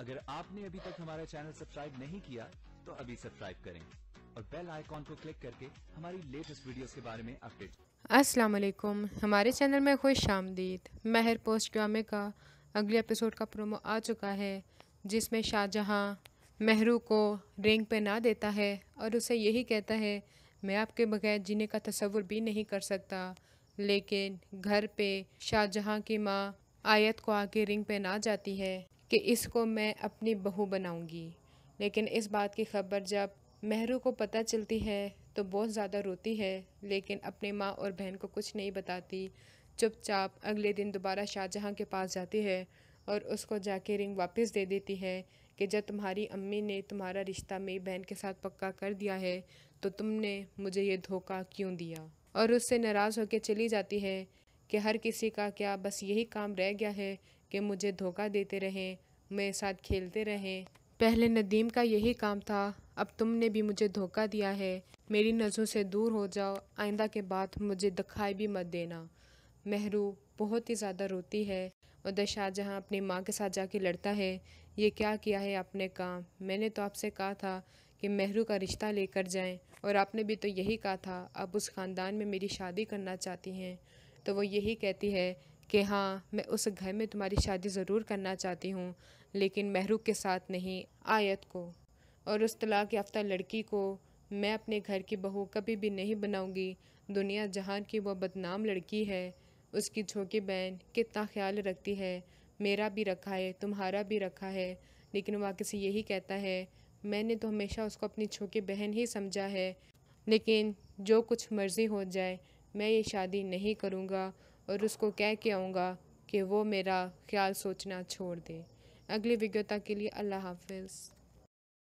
اگر آپ نے ابھی تک ہمارا چینل سبسکرائب نہیں کیا تو ابھی سبسکرائب کریں اور بیل آئیکن کو کلک کر کے ہماری لیٹسٹ ویڈیوز کے بارے میں اپڈیٹ۔ السلام علیکم، ہمارے چینل میں خوش آمدید۔ مہر پوسٹ ڈرامے کا اگلے ایپیسوڈ کا پرومو آ چکا ہے، جس میں شاہجہاں مہرو کو رنگ پہنا دیتا ہے اور اسے یہی کہتا ہے میں آپ کے بغیر جینے کا تصور بھی نہیں کر سکتا، لیکن گھر پہ شاہجہاں کی ماں آیت کو آگے رنگ پہنا جاتی ہے کہ اس کو میں اپنی بہو بناؤں گی، لیکن اس بات کی خبر جب مہرو کو پتہ چلتی ہے تو بہت زیادہ روتی ہے، لیکن اپنی ماں اور بہن کو کچھ نہیں بتاتی۔ چپ چاپ اگلے دن دوبارہ شاہجہاں کے پاس جاتی ہے اور اس کو جا کے رنگ واپس دے دیتی ہے کہ جب تمہاری امی نے تمہارا رشتہ میری بہن کے ساتھ پکا کر دیا ہے تو تم نے مجھے یہ دھوکہ کیوں دیا، اور اس سے ناراض ہو کے چلی جاتی ہے کہ ہر کسی کا کیا بس یہی کام رہ گیا ہے کہ مجھے دھوکہ دیتے رہیں، میرے ساتھ کھیلتے رہیں۔ پہلے ندیم کا یہی کام تھا، اب تم نے بھی مجھے دھوکہ دیا ہے، میری نظروں سے دور ہو جاؤ، آئندہ کے بعد مجھے دکھائی بھی مت دینا۔ مہرو بہت ہی زیادہ روتی ہے۔ ادھر شاہجہاں اپنی ماں کے ساتھ جا کے لڑتا ہے، یہ کیا کیا ہے آپ نے کام، میں نے تو آپ سے کہا تھا کہ مہرو کا رشتہ لے کر جائیں، اور آپ نے بھی تو یہی کہا تھا آپ اس خاندان میں میری شادی کرنا چاہتی ہیں۔ تو وہ یہی کہتی ہے کہ ہاں میں اس گھر میں تمہاری شادی ضرور کرنا چاہتی ہوں، لیکن مہرو کے ساتھ نہیں، آیت کو اور اس طلاق یافتہ لڑکی کو میں اپنے گھر کی بہو کبھی بھی نہیں بناؤں گی۔ دنیا جہان کی وہ بدنام لڑکی ہے، اس کی چھوٹی بہن کتنا خیال رکھتی ہے، میرا بھی رکھا ہے، تمہارا بھی رکھا ہے، لیکن واقعی سے یہی کہتا ہے میں نے تو ہمیشہ اس کو اپنی چھوٹی بہن ہی سمجھا ہے، لیکن جو کچھ مرضی ہو جائے میں یہ شادی نہیں کروں گا، اور اس کو کہہ کے آؤں گا کہ وہ میرا خیال سوچنا چھوڑ دے۔ اگلی ویڈیو تک کے لیے اللہ حافظ۔